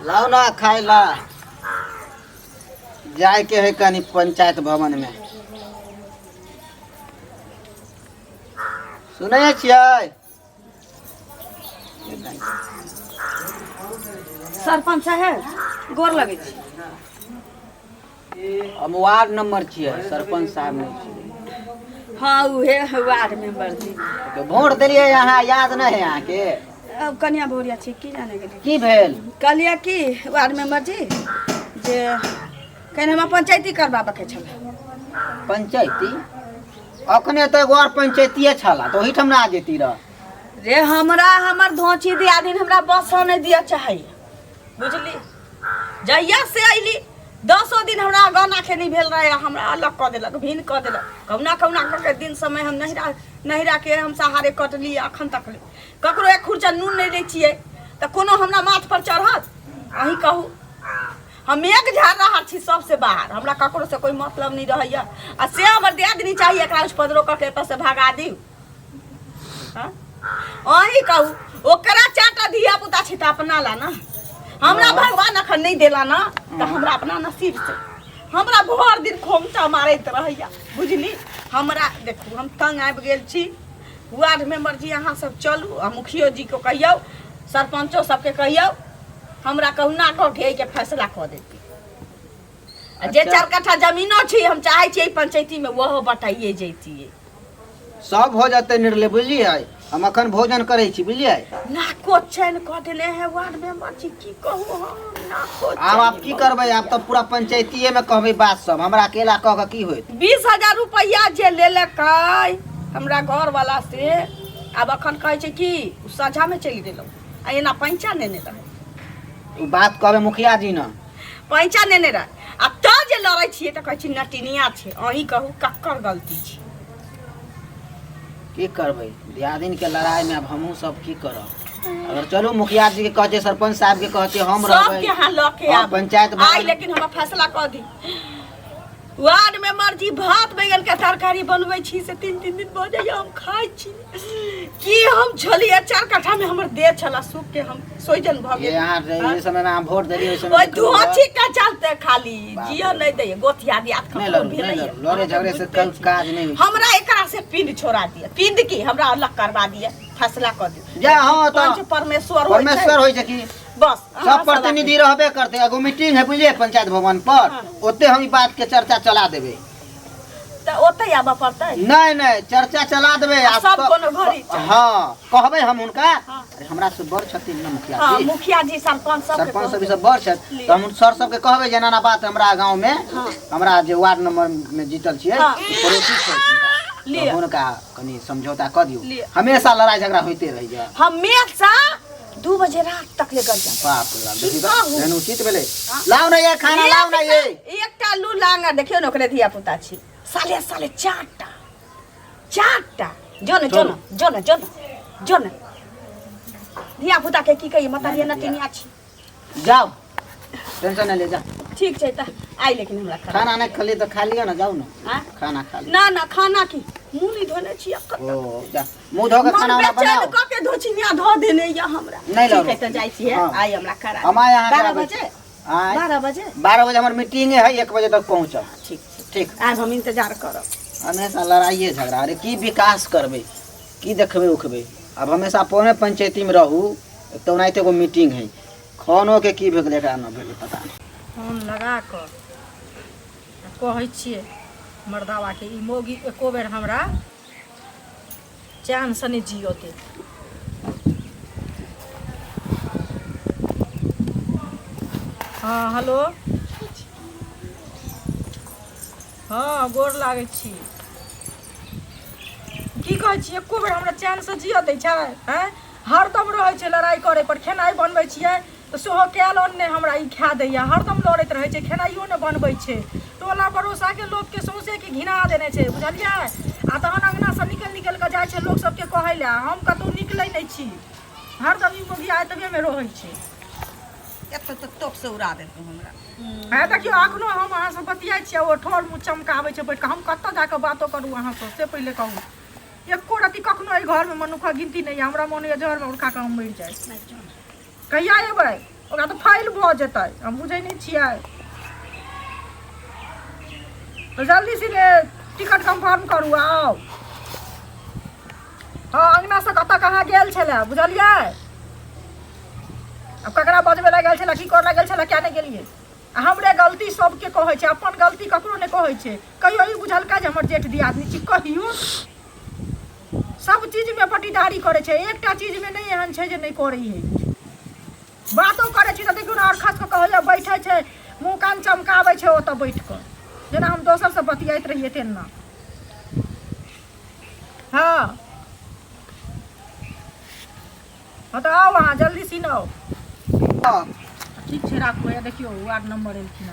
लाओ ना खाए ला जाए के है कनी पंचायत भवन में सुनै छियै सरपंच साहेब गोर लगे छी। हम वार्ड नंबर छियै सरपंच साहब नहीं छियै। हाँ उहे वार्ड मेंबर जी। तो वोट दिलियै यहाँ याद नहीं है यहाँ के अब कन्या बोरिया छी की जाने गेली की भेल कहलिए कि वार्ड मेंबर जी जे कहीं हम पंचायती करबाबे के छले। पंचायती अखने तो एगो और पंचायतीये छला तो ओहिठाम ना जेती रह रे हमरा हमर धोची दियादिन हमरा बस नहीं दिया चाहिए बुझली। जहिया से अइली 10 दिन हमरा गाना खेनी भेल रहे हमरा अलग कऽ देलक भिन्न कऽ देलक कहुना कहुना के दिन समय हम नहिरा के हम सहारे कटली अखन तक ककरो एक खुरचा नून नहीं दै छियै तऽ कोनो हमरा माथ पर चढ़त अहीं कहू। हम एक झाड़ रहा छी सबसे बाहर हमरा ककरो से कोई मतलब नहीं रहैया आ से हमर दियादनी चाहिए एकरा उपद्रो करके एतऽ से भगा दियौ। अहीं कहू ओकरा 4टा धिया पुता छी तऽ अपना ला ना हमरा भगवान अखन नहीं देला ना तो हमरा अपना नसीब से हमरा भर दिन खोमचा मारैत रहैया बुझली। हमरा देखू हम तंग आबि गेल छी वार्ड मेंबर जी अहाँ सब चलू आ मुखियो जी को कहियौ सरपंचो सबके कहियौ हमरा कहुना कऽ के के फैसला कऽ देती। जे 4 कट्ठा जमीनो छी हम चाहे छी पंचायती में वो बटाइए जैतिए सब हो जाते निर्णय बुझलिए हम अखन भोजन करे छी बुझलिए ना क्वेश्चन कऽ देले है वार्ड मेंबर जी की कहू हम ना क्वेश्चन। अब आप की करबै आप तो पूरा पंचायतीये में कहबै बात सब हमरा अकेला कह के की होइत 20,000 रुपया जे लेलकै हमरा घर वाला से अब अखन कहै छै कि सजा में चलि गेलौ आ एना पैंचा नेने रहे उ बात कहबै मुखिया जी न पैंचा नेने रहे आ त जे लड़ै छियै त कहै छी नटिनिया छै अहीं कहू कक्कर गलती छै। की करबै दियादिन के लड़ाई में अब हमहू सब की करब अगर चलो मुखिया जी के कहते सरपंच साहब के कहते हम रहबै सब के हां ल के आ पंचायत आई लेकिन हम फैसला कर दी वार्ड मेंबर जी भात बैगन के तरकारी बनबै छी से 3-3 दिन भऽ जाइए हम खाइ छी कि हम झलिया 4 कट्ठा में हमर देह छला सूख के हम सोइजन भ गेल यहाँ ये समय में हम वोट देलिए ओइ समय ओइ धोची का चलते खाली जियो नहीं दे गोतिया दियात खत्म भेल है लड़े झगड़े से काज नहीं होई हमरा एकरा से पिंड छोड़ा दिया पिंड की हमरा अलग करवा दिया फैसला कर दिया जा हां तो परमेश्वर होई छै कि बस सब प्रतिनिधि रहबे करते एगो मीटिंग है बुझलिए पंचायत भवन पर ओते हम ई बात के चर्चा चला देबे त ओते आबा पड़तै नहीं चर्चा चला देबे सब कोनो घरी हां कहबे हम उनका अरे हमरा से बड़ छथिन न मुखिया जी हां मुखिया जी सरपंच सब बड़ छथ त हम सर सब के कहबे जे ना बात हमरा गांव में हमरा जे वार्ड नंबर में जीतल छियै पड़ोसी छै उनका कनी समझौता क दियो हमेशा लड़ाई झगड़ा होते रह जाय हमेशा 2 बजे रात तक ले कर जा बाप रे बाप उचित भेले लाओ ना ये खाना लाओ ना ये एकटा लू लांगा देखियो न ओकरे धिया पुता छी साले 4टा जो न धिया पुता के की कहिए मतारिया नटिनिया छी जाओ टेंशन न ले जा ठीक छै त आई लेकिन हमरा खाना नहीं खली तो खा लियो ना जाओ ना खाना खा लियो ना खाना की मुंह नहीं धोने छी ओ जा मुंह धो के खाना वाला बनाओ क के धोचिनिया धो देने या हमरा नहीं लो ठीक है त जाई छी आई हमरा करा हम यहां 12 बजे 12 बजे हमर मीटिंग है 1 बजे तक पहुंचब ठीक आज हम इंतजार करब हमेशा लड़ाइए झगड़ा अरे की विकास करबे की देखबे उखबे अब हमेशा पौने पंचायती में रहू तो नहीं एगो मीटिंग है खानो के की भेल एकरा न भेल पता नहीं फोन लगा कर कहै छियै मर्दावा के ई मोगी एको बेर हमरा चैन से नहीं जियो दे हाँ हेलो हाँ गोर लागै छी की कहै छी एको बेर हमरा चैन से जियो दै छै हैं हरदम रहै छै लड़ाई करे पर खेनाई बनबै छियै तो सेहो कैल ने हमरा ई खा दैया हरदम लड़ैत रहे छै खेनाइयो ने बनबै छै टोला पड़ोसा के लोग के सौंसे के घिना देने छै बुझलियै आ तहन अंगना से निकल के जाइ छै लोग सबके कहै ले हम कतौ निकलै नहीं छी हरदम ई मोगी आइतबे में रहै छै एत त टोप से उड़ा देलकै हमरा है देखियो अखनो हम अहाँ से बतियाइ छियै ओ ठोर मुँह चमकाबै छै बैठ के हम कतऽ जाके बातो करू अहाँ से पहिले कहू एको रति कखनो एहि घर में मनुखा गिनती नहीं हमरा मन ये जहर में उठा के हम मर जाए कहिया एबै ओकरा तो फाइल भऽ जेतै हम बुझै नहीं छियै तो जल्दी से टिकट कंफर्म करू आओ हाँ अंगना से कतऽ कहाँ गेल छलै बुझलियै अब ककरा बजबै लए गेल छलै की करऽ लए गेल छलै क्या नहीं गेलियै हमरे गलती सबके कहै छै अपन गलती ककरो नहीं कहै छै कहियो ई बुझलका जे हमर जेठ दियादनी छी कहियो सब चीज में पटीदारी करे छै एकटा चीज में नहीं एहन छै जे नहीं करै है बातो करे छी तऽ देखियौ ना और खास कऽ कहै बैठे छै मुँह कान चमकाबै छै ओतऽ बैठ कऽ जेना हम दोसर से बतियाइत रहिए तेना हाँ हाँ तो आओ वहाँ जल्दी सीन आओ ठीक छै राखू या देखियो वार्ड नंबर एलखिन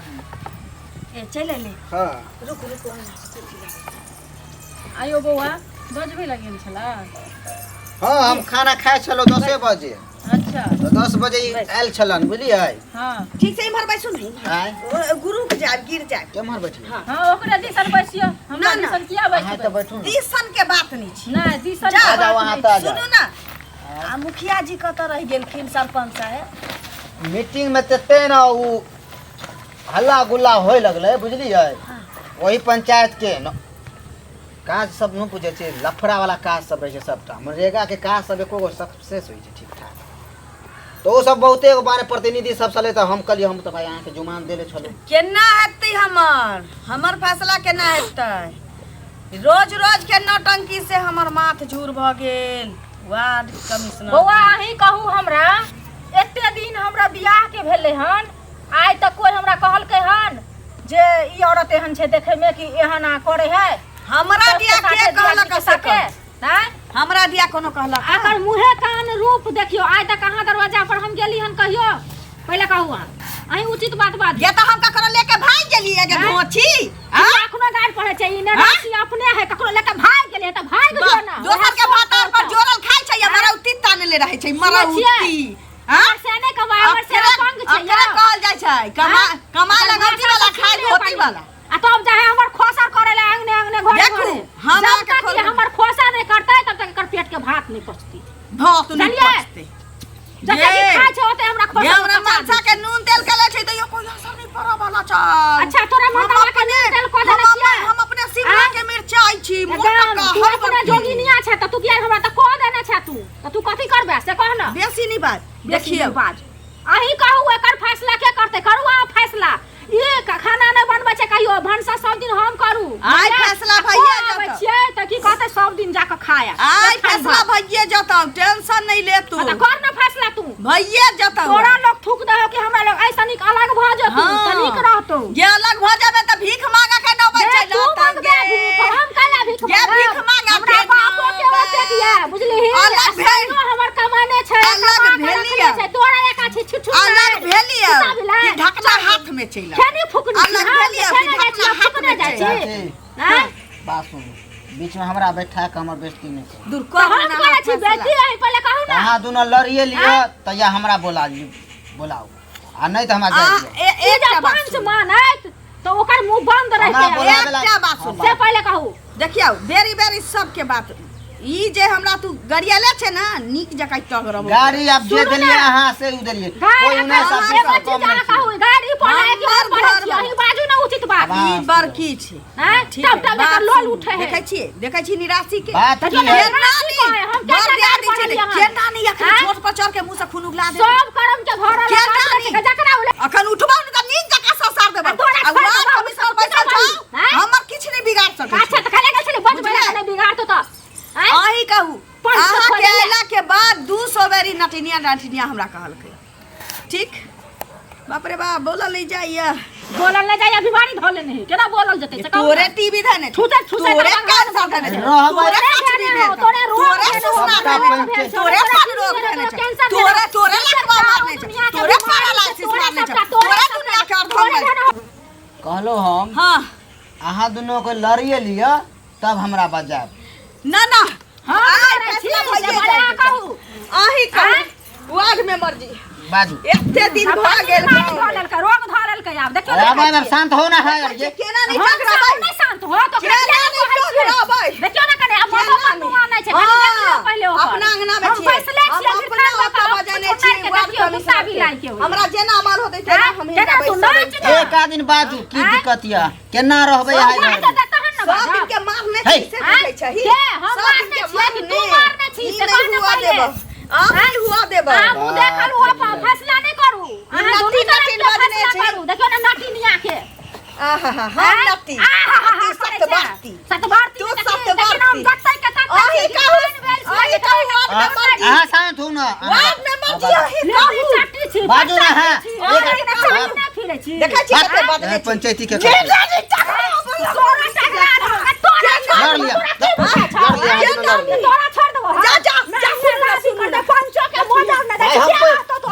ए चल ले हां रुक आइयो बौआ बजबै लए गेल छला हां हम खाना खाए छलो 10 बजे अच्छा तो 10 बजे आयल छलन बुझलियै हाँ ठीक से इमहर बैसू नहीं हां गुरु के जाब गिर जाब केमहर बैठी हाँ ओकरे दिसन बैसियो हमरा ना, दिसन किया हां बैठबै तो बैठू दिसन के बात नहीं छी नहीं दिसन जा, के आ जाओ बात वहाँ नहीं तो आ छै। जाओ सुनू ना आ मुखिया जी कतऽ रह गेलखिन सरपंच साहब मीटिंग में तते ना उ हल्ला गुल्ला होय लगले बुझलियै वही पंचायत के काज सब न पूछे छै लफड़ा वाला काज सब रहे छै सबटा मनरेगा के काज सब एको गो सक्सेस होय छै ठीक ठाक तो वो सब बहुते बारे प्रतिनिधि सब चले तो हम कहलिए हम तो भाई यहाँ के जुमान देले छलो केना हेतै हमर फैसला केना हेतै रोज रोज के नौटंकी से हमर माथ झूर भ गेल वार्ड कमिश्नर बौआ अहीं कहू हमरा एते दिन हमरा बियाह के भेले हन आइ तक कोई हमरा कहलकै हन जे ई औरत एहन छै देखे में कि एहन आ करे है हमरा दिया के कहलक सके हैं हमरा दिया कोनो कहलक आकर मुहे कान रूप देखियो आइ तक कहां दरवाजा पर हम गेली हन कहियो पहले कहू अहीं उचित बात ये तो हम ककरो लेके भाग गेलिए जे धोछी अखनो गाड़ पड़े छै ई नरसी अपने है ककरो लेके भाग गेले त भाग जो ना दोसर के भातार पर जोरल खाइ छै या मरा उती ताने ले रहे छै मरा उती हां से नहीं कमाय हमर से पंग छै अकरा कहल जाय छै कमा लगती वाला खाय होती वाला आ तब चाहे हमर खोसा करे ले अंगने अंगने घरे देखू, घरे हमरा जब के तक ये हमर खोसा नहीं करतै तब तक एकर पेट के भात नहीं पचती भात नहीं चलिए। पचते जब तक ई खाय छै ओते हमरा ये खोसा हमरा माछा के नून तेल के ले छै त यो कोई असर नहीं पड़ा वाला छै अच्छा तोरा माता के नून तेल को देने छियै हम अपने सिंगड़ा के मिर्चाई छी मोटा का तू हर अपने जोगिनिया छै त तू किया हमरा त को देने छै तू त तू कथि करबे से कह ना बेसी नहीं बात देखिए बाज अहीं कहू एकर फैसला के करते करू आ फैसला ये खाना नहीं बनबै छै कहियो भनसा सब दिन हम करू आइ फैसला भइए आबै जतौ छियै त की कहते सब दिन जाके खाया आइ फैसला भइए जतौ टेंशन नहीं ले तू त कर ना फैसला तू भइए जतौ तोरा लोग थूक दे कि हमरा लोग ऐसा निक अलग भ जतू हाँ। तनिक रहतौ ये अलग भ जाबे त भीख मांगा के नौबत छै तू मांग दे भीख हम काला भीख ये भीख मांगा हमरा के बापो के ओते किया बुझली अलग भेल। हमर कमाने छै अलग कमा के भेलियै। रखने छै तोरा एक आछी छुछु अलग भेलिए कि ढकना हाथ में चला खेनी फुकनी अलग भेलियै कि ढकना हाथ में जाइ चला छी हैं बात सुन बीच में हमरा बैठा के हमर बेइज्जती नहीं कर दूर तो हम करे छी बेटी रही पहले कहू ना कहाँ दोनों लड़िए लियो तो या हमरा बोलाओ आ नहीं तो हमरा जाए ए जब पंच मानत तो ओकर मुंह बंद हमरा रहते बोला एकटा बात सुन से पहले कहू देखियो बेरी बेरी सबके बात ई जे हमरा तू गरियाले छै ना नीक जकां टगरब गाड़ी आप जे देलिए अहाँ से उधरिए कोई उन्हें सब पैसा कम नहीं कहू गाड़ी पढ़े कि हम पढ़े छी अही बाजू ना उचित बात हाँ। ई बड़की छै हैं ठीक तब तब एकर लोल उठे है देखै छी निराशि के बात की है हम बर क्या दिया दी छै पढ़लियै हन? केना नहीं अखन हैं? छोट पर चढ़ के मुंह से खून उगला दे सब कर्म के घर के वाला नानी? जकरा उले अखन उठबा न त नीक जकां ससार देबा आ तोरा आ छोड़ वार्ड देबौ, कमिश्नर सब पैसा कितना छौ हैं? हमर किछ नहीं बिगाड़ सकै अच्छा त खाले गेल छली बच बुझलियै? बेला नहीं बिगाड़ तो हैं अही कहू पंच अहाँ के खोलिए। अयला के बाद 200 बेरी नटिनिया डांटिनिया हमरा कहलकै ठीक बाप रे बाप बोलल नहीं जाइए बोलल नहीं जाय बीमारी धोले नहीं केना बोलल जते से कहू तोरे ना। टीवी धने छूते छूते तोरे तोरा कान सा धने रहबै। तोरे कचरी तोरे भेल तोरे रोग तोरे भेल, सुसना तोरे भेल पंच- तोरे सब रोग भेल तोरे तोरे लखवा मारने छै तोरे पैरालाइसिस मारने छै तोरे दुनिया के अर्थ में कहलो हम हां अहाँ दोनों को लड़िए लियो तब हमरा बजाब ना ना हां फैसला भइए जाए कहू अही कहू वार्ड में मर्जी बाजू एते दिन भ गेल धोलल का रोग धोलल का अब देखियो अब अब शांत होना है अब ये केना नहीं हम टकराबै नहीं शांत हो तो केना नहीं टकराबै देखियो ना कने अब मोटो बनुआ नहीं छै पहले ओकर अपना अंगना में हम फैसले छियै फिर खान बजाने छी गुस्सा भी लाग के हमरा जेना मन होतै तेना हम एक दिन बाजू की दिक्कत या केना रहबै आइ सब दिन के मारने छी से कहै छै के हम मारने छियै कि तू मारने छी से कहने पहिले आइ हुआ देब हम देखल हुआ फैसला नहीं करू अहाँ दूरी नटी बजने छी देखियो ना नटी निया के आहा हम नटी सतबारती तू सतबारती गत्तै के तक आही कहू अहाँ शांत हो न वार्ड नंबर दिया ही कहू चट्टी छी बाजू ना है फिरे छी देखै छी कते बदले पंचायती के सोरा टकरा लड़ लिया तोरा छोड़ देबो जा पंचो के मोजर न देख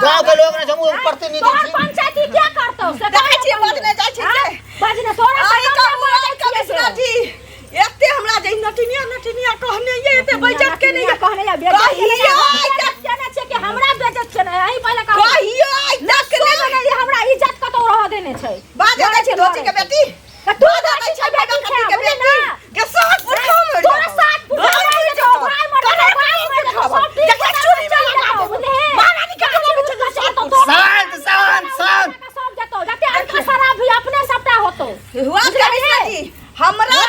गांव के लोग ने समूह प्रतिनिधि छी पंचायती क्या करतौ से देखै छी बदले जाइ छी से बजने तोरा आइ कमिश्नर जी एते हमरा जे नटिनिया कहने ये एते बेइज्जत के नहीं कहने या बेइज्जत जाने छै कि हमरा बेइज्जत छै नहीं अही पहले कहियो आइ तक नहीं हमरा इज्जत कतो रह देने छै बाजे दै छी दोची के बेटी तू दै छै बेटी के बेटी के साथ पुठो में तोरा साथ पुठो में तो भाई मर सब देखै चोरी में लगा महारानी के तो शांत शांत शांत सब जतो जते अंक सारा भी अपने सबटा होतो हुआ कमिश्नर जी हमरा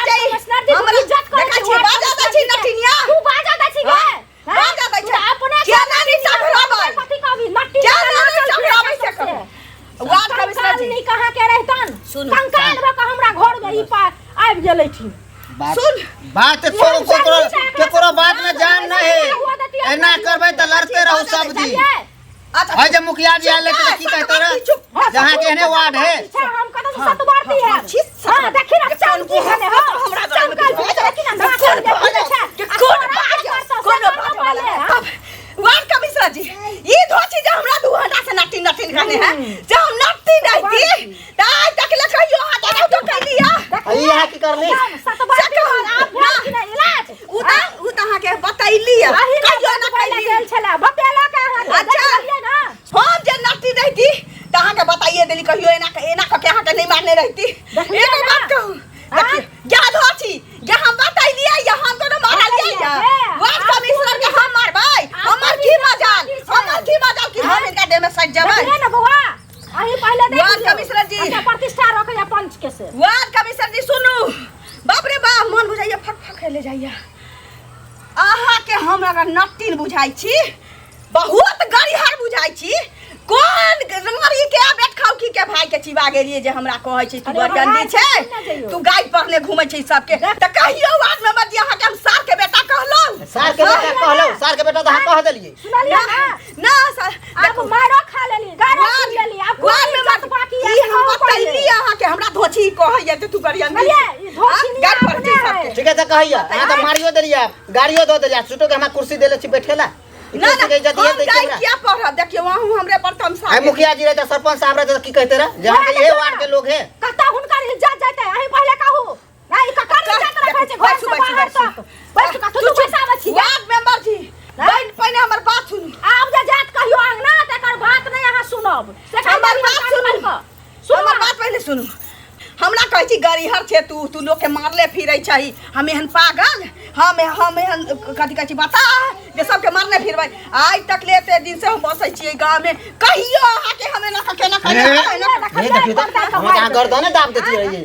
हमरा इज्जत कर देखै छी बाजा दै छी नटिनिया तू बाजा दै छी गे बाजा दै छी अपने क्या नानी टकराबै पति का भी मट्टी क्या नानी टकराबै से कहो वार्ड कमिश्नर जी नहीं कहां के रहतन सुन कंकाल बक हमरा घर में ई पार आबि गेलै थी सुन बात छोड़ो केकरो बात में जान नहीं है एना करबै त लड़ते रहू सब दिन है जब मुखिया जी आले त की कहते रे जहां के ने वार्ड है हम कत सतबारती है हां देखि ना चमकी हने हो हमरा चमकल देखि ना ना कर दे के कोन बात वाला वार्ड कमिश्नर जी ई धोची जे हमरा 2 घंटा से नटी कहने है जब हम नटी नहीं ताई तक ले कहियो हाथ तो कह लिया ई यहां की करली सतबारती आप भेल कि इलाज उ तहां के बतैली कहियो ना पहले गेल छला बतेला के अच्छा हम जे नटी रहती तहां के बताइए देली कहियो एना के हां के नहीं मारने रहती एगो बात कहूं देखिए याद हो छी जे हम बतैलिए या हम कोनो मारा लिया वार्ड कमिश्नर के हम मारबै हमर की मजाल कि हम इनका दे में सज जबै देखिए ना बउआ अही पहले देख वार्ड कमिश्नर जी अच्छा प्रतिष्ठा रखे या पंच के से वार्ड कमिश्नर जी सुनू बाप रे बाप मन बुझाइया फक ले जाइया आहा के हम अगर नट्टी बुझाई छी बहुत गड़िहार बुझाई छी कोन रंगरी के बेट खाऊ की के भाई के चिबा गेलिए जे हमरा कहै छी तू गंदी छै तू गाय पढ़ने घुमै छै सबके त कहियो वार्ड में बतिया के हम सार के बेटा कहलो सार के बेटा त हम कह देलिए सुनलिए ना सर आप मारो खा लेली गारो पी लेली आप वार्ड में बात बाकी है हम बतैली आहा के हमरा धोची कहैया जे तू गड़ियन ई धोची गाय पढ़ छी सबके ठीक है त कहिया यहां त मारियो देलिए गाड़ियो दो देलिए छुटो के हमरा कुर्सी देले छी बैठेला ना क्या पढ़ देखियो वहां हमरे प्रथम साहब आई मुखिया जी रहते सरपंच साहब रहते की कहते रे जहां के ये वार्ड के लोग है कता हुनकर इज्जत जाते अही पहले कहू नहीं ककर इज्जत रखे छै घर से बाहर तो बैठ का तू पैसा बची वार्ड मेंबर जी बैठ पहले हमर बात सुन आब जे जात कहियो अंगना तकर बात नहीं अहाँ सुनब से हमर बात सुन हमर बात पहले सुनू हमरा कहै छी गरीहर छे तू लोग के मारले फिरै छही हम एहन पागल हम एहन कथि कहै छी बता जे सब के मारने फिरबै आज तक लेते दिन से हम बसै छियै गांव में कहियो आहा के हमें ना केना नहीं देखियो त हम कहां गर्दन दाब देती रही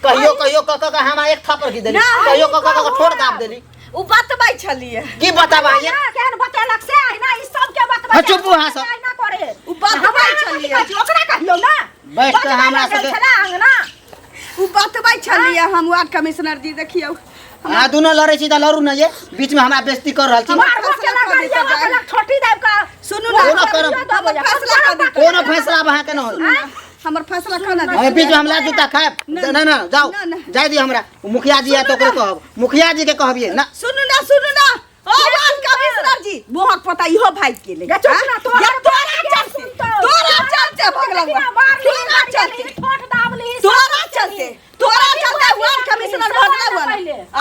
कहियो क हम एक थापर की देली कहियो क ठोड़ दाब देली उ बतबै छलिए की बताबा ये केहन बतेलक से ना ई सब के बतबै चुप हां सब ना करे उ बतबै छलिए ओकरा कहियो ना बैठ के हमरा से अंगना उ बतबै छलिए हम वार्ड कमिश्नर जी देखियो आ दोनों लड़ै छी त लड़ू न ये बीच में हमरा बेइज्जती कर रहल छी हमार केना गाड़िया वाला छोटी देव का सुनू ना फैसला कर दी कोनो फैसला वहां के न हो हमर फैसला कर ना अरे बीच में हमरा जूता खाए ना जाओ जाय दी हमरा मुखिया जी है तो ओकरे कहब मुखिया जी के कहबिए ना सुनू ना ओ वार्ड कमिश्नर जी मोहक पता इहो भाई के ले तोरा चलते भगलवा तोरा चलते वार्ड कमिश्नर भगलवा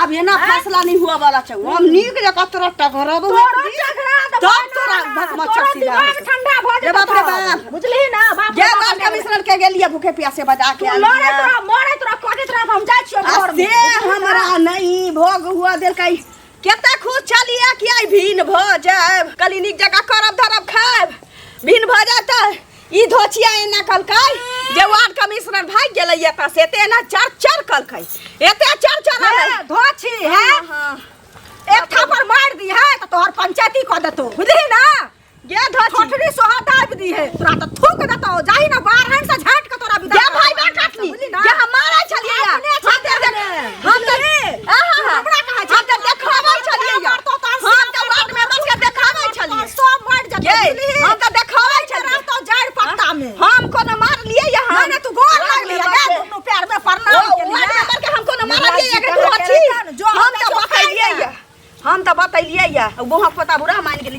अब ये ना फैसला नहीं हुआ वाला छै हम नीक जका तोरा टकराब तोरा भगमत चक्सी ठंडा भ रे बाप रे बाप बुझली ना बाप जे वार्ड कमिश्नर के गेलिए भूखे प्यासे बजा के मोरे तोरा कटे तोरा हम जाय छियो घर में से हमरा नहीं भोग हुआ देल कई केते खुश चलिए कि आई भीन भ जाब क्लिनिक जगह करब धरब खाब भीन भ जाता ई धोचिया एना कलकै जे वार्ड कमिश्नर भाग गेलै एता से एते ना चर कलकै एते चर धोची है एक थापर मार दी है तो तोहर पंचायती क देतो बुझली ना ये धोची छोटरी सोहा दाब दी है तोरा तो थूक देतो जाही ना बाहर से झाट के तोरा विदा ये भाई बा काटनी ये हमारा चलिए हम हमरा कहा हम तो देखाबै छलिए हम तो वार्ड में बस के देखाबै छलिए सब मर जते हम तो देखाबै छलिए तो जड़ पत्ता में हम कोनो मार लिए यहाँ मैंने तू गोर लाग लिया दे दोनों पैर में प्रणाम के लिए हम कोनो मार लिए के धोची हम तो बतैलिए हम तो बतैलिए वो पता बुरा मान गेली